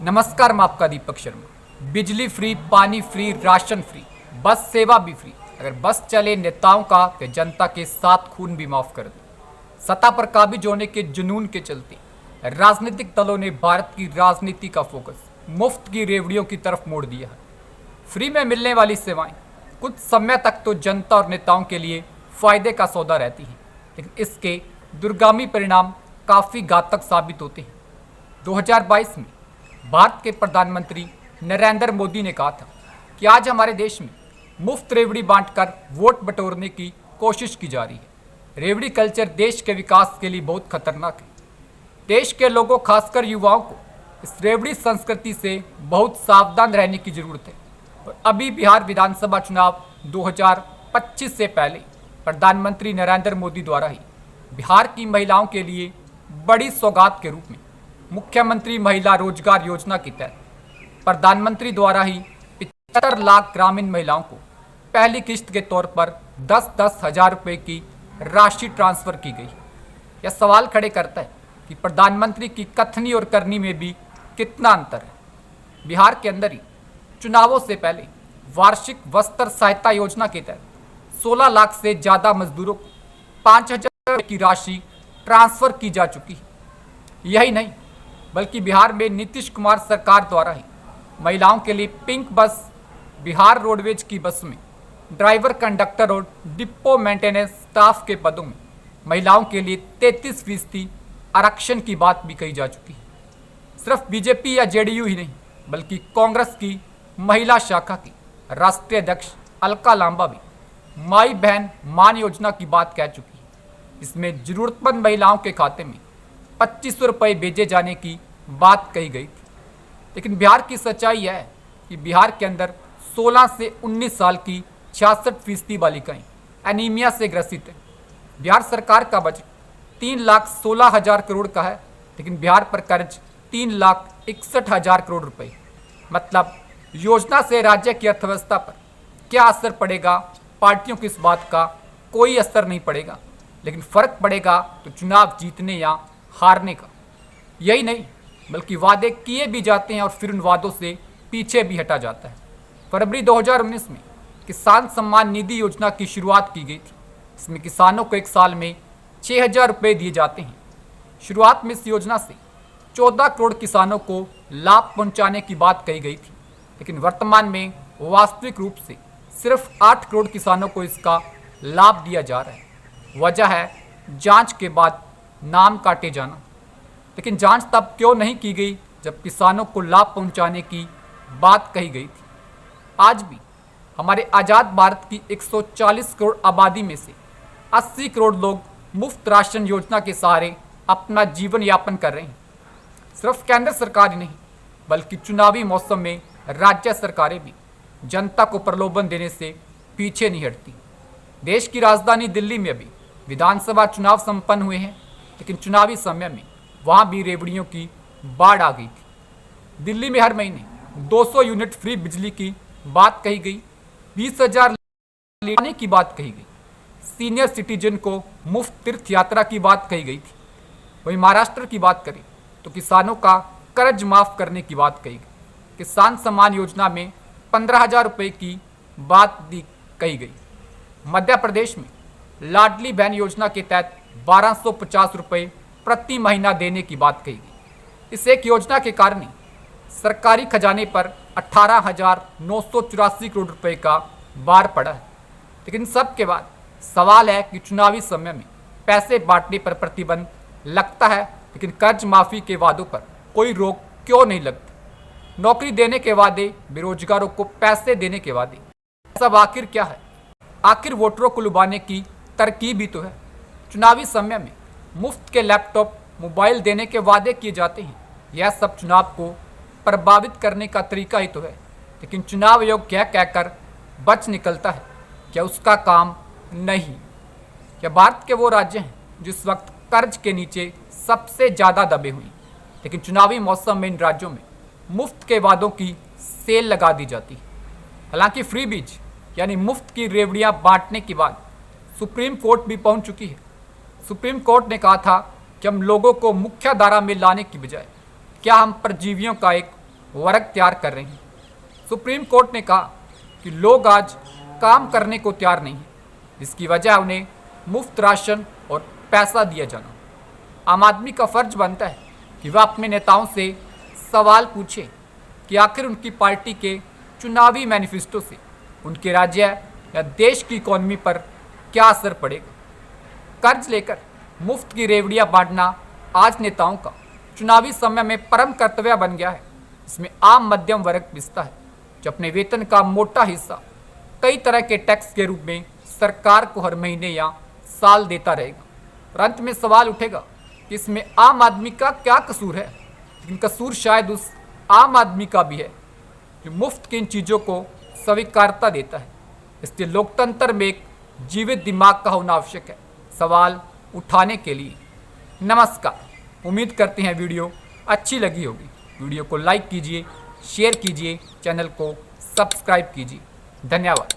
नमस्कार, मैं आपका दीपक शर्मा। बिजली फ्री, पानी फ्री, राशन फ्री, बस सेवा भी फ्री। अगर बस चले नेताओं का तो जनता के साथ खून भी माफ कर दो। सत्ता पर काबिज होने के जुनून के चलते राजनीतिक दलों ने भारत की राजनीति का फोकस मुफ्त की रेवड़ियों की तरफ मोड़ दिया है। फ्री में मिलने वाली सेवाएं कुछ समय तक तो जनता और नेताओं के लिए फायदे का सौदा रहती हैं, लेकिन इसके दूरगामी परिणाम काफ़ी घातक साबित होते हैं। 2022 में भारत के प्रधानमंत्री नरेंद्र मोदी ने कहा था कि आज हमारे देश में मुफ्त रेवड़ी बांटकर वोट बटोरने की कोशिश की जा रही है। रेवड़ी कल्चर देश के विकास के लिए बहुत खतरनाक है। देश के लोगों, खासकर युवाओं को इस रेवड़ी संस्कृति से बहुत सावधान रहने की जरूरत है। और अभी बिहार विधानसभा चुनाव 2025 से पहले प्रधानमंत्री नरेंद्र मोदी द्वारा ही बिहार की महिलाओं के लिए बड़ी सौगात के रूप में मुख्यमंत्री महिला रोजगार योजना के तहत प्रधानमंत्री द्वारा ही 75 लाख ग्रामीण महिलाओं को पहली किस्त के तौर पर 10-10 हजार रुपये की राशि ट्रांसफर की गई। यह सवाल खड़े करता है कि प्रधानमंत्री की कथनी और करनी में भी कितना अंतर है। बिहार के अंदर ही चुनावों से पहले वार्षिक वस्त्र सहायता योजना के तहत 16 लाख से ज़्यादा मजदूरों को 5,000 की राशि ट्रांसफर की जा चुकी है। यही नहीं, बल्कि बिहार में नीतीश कुमार सरकार द्वारा ही महिलाओं के लिए पिंक बस, बिहार रोडवेज की बस में ड्राइवर, कंडक्टर और डिपो मेंटेनेंस स्टाफ के पदों में महिलाओं के लिए 33% आरक्षण की बात भी कही जा चुकी है। सिर्फ बीजेपी या जेडीयू ही नहीं, बल्कि कांग्रेस की महिला शाखा की राष्ट्रीय अध्यक्ष अलका लांबा भी माई बहन मान योजना की बात कह चुकी है। इसमें जरूरतमंद महिलाओं के खाते में 2500 रुपये भेजे जाने की बात कही गई थी। लेकिन बिहार की सच्चाई यह है कि बिहार के अंदर 16 से 19 साल की 66% बालिकाएं एनीमिया से ग्रसित हैं। बिहार सरकार का बजट 3,16,000 करोड़ का है, लेकिन बिहार पर कर्ज 3,61,000 करोड़ रुपए। मतलब योजना से राज्य की अर्थव्यवस्था पर क्या असर पड़ेगा, पार्टियों की इस बात का कोई असर नहीं पड़ेगा, लेकिन फर्क पड़ेगा तो चुनाव जीतने या हारने का। यही नहीं, बल्कि वादे किए भी जाते हैं और फिर उन वादों से पीछे भी हटा जाता है। फरवरी 2019 में किसान सम्मान निधि योजना की शुरुआत की गई थी। इसमें किसानों को एक साल में 6,000 रुपये दिए जाते हैं। शुरुआत में इस योजना से 14 करोड़ किसानों को लाभ पहुंचाने की बात कही गई थी, लेकिन वर्तमान में वास्तविक रूप से सिर्फ 8 करोड़ किसानों को इसका लाभ दिया जा रहा है। वजह है जांच के बाद नाम काटे जाना। लेकिन जांच तब क्यों नहीं की गई जब किसानों को लाभ पहुंचाने की बात कही गई थी। आज भी हमारे आज़ाद भारत की 140 करोड़ आबादी में से 80 करोड़ लोग मुफ्त राशन योजना के सहारे अपना जीवन यापन कर रहे हैं। सिर्फ केंद्र सरकार ही नहीं, बल्कि चुनावी मौसम में राज्य सरकारें भी जनता को प्रलोभन देने से पीछे नहीं हटती। देश की राजधानी दिल्ली में भी विधानसभा चुनाव संपन्न हुए हैं, लेकिन चुनावी समय में वहाँ भी रेवड़ियों की बाढ़ आ गई थी। दिल्ली में हर महीने 200 यूनिट फ्री बिजली की बात कही गई, 20,000 लेने की बात कही गई, सीनियर सिटीजन को मुफ्त तीर्थ यात्रा की बात कही गई थी। वहीं महाराष्ट्र की बात करें तो किसानों का कर्ज माफ करने की बात कही गई। किसान सम्मान योजना में 15,000 रुपये की बात भी कही गई। मध्य प्रदेश में लाडली बहन योजना के तहत 1,250 रुपये प्रति महीना देने की बात कही गई। इस एक योजना के कारण ही सरकारी खजाने पर 18,984 करोड़ रुपए का भार पड़ा है। लेकिन सब के बाद सवाल है कि चुनावी समय में पैसे बांटने पर प्रतिबंध लगता है, लेकिन कर्ज माफ़ी के वादों पर कोई रोक क्यों नहीं लगती। नौकरी देने के वादे, बेरोजगारों को पैसे देने के वादे, सब आखिर क्या है? आखिर वोटरों को लुभाने की तरकीब ही तो है। चुनावी समय में मुफ्त के लैपटॉप, मोबाइल देने के वादे किए जाते हैं। यह सब चुनाव को प्रभावित करने का तरीका ही तो है। लेकिन चुनाव आयोग क्या कहकर बच निकलता है? क्या उसका काम नहीं? क्या भारत के वो राज्य हैं जिस वक्त कर्ज के नीचे सबसे ज़्यादा दबे हुए, लेकिन चुनावी मौसम में इन राज्यों में मुफ्त के वादों की सेल लगा दी जाती है। हालांकि फ्री बीज यानी मुफ्त की रेवड़ियां बांटने के बाद सुप्रीम कोर्ट भी पहुंच चुकी है। सुप्रीम कोर्ट ने कहा था कि हम लोगों को मुख्य धारा में लाने की बजाय क्या हम परजीवियों का एक वर्ग तैयार कर रही हैं। सुप्रीम कोर्ट ने कहा कि लोग आज काम करने को तैयार नहीं हैं, जिसकी वजह उन्हें मुफ्त राशन और पैसा दिया जाना। आम आदमी का फर्ज बनता है कि वह अपने नेताओं से सवाल पूछे कि आखिर उनकी पार्टी के चुनावी मैनिफेस्टो से उनके राज्य या देश की इकॉनमी पर क्या असर पड़ेगा। कर्ज लेकर मुफ्त की रेवड़ियां बांटना आज नेताओं का चुनावी समय में परम कर्तव्य बन गया है। इसमें आम मध्यम वर्ग पिसता है, जो अपने वेतन का मोटा हिस्सा कई तरह के टैक्स के रूप में सरकार को हर महीने या साल देता रहेगा। और अंत में सवाल उठेगा कि इसमें आम आदमी का क्या कसूर है। लेकिन कसूर शायद उस आम आदमी का भी है जो मुफ्त की इन चीज़ों को स्वीकारता देता है। इसलिए लोकतंत्र में एक जीवित दिमाग का होना आवश्यक है सवाल उठाने के लिए। नमस्कार, उम्मीद करते हैं वीडियो अच्छी लगी होगी। वीडियो को लाइक कीजिए, शेयर कीजिए, चैनल को सब्सक्राइब कीजिए। धन्यवाद।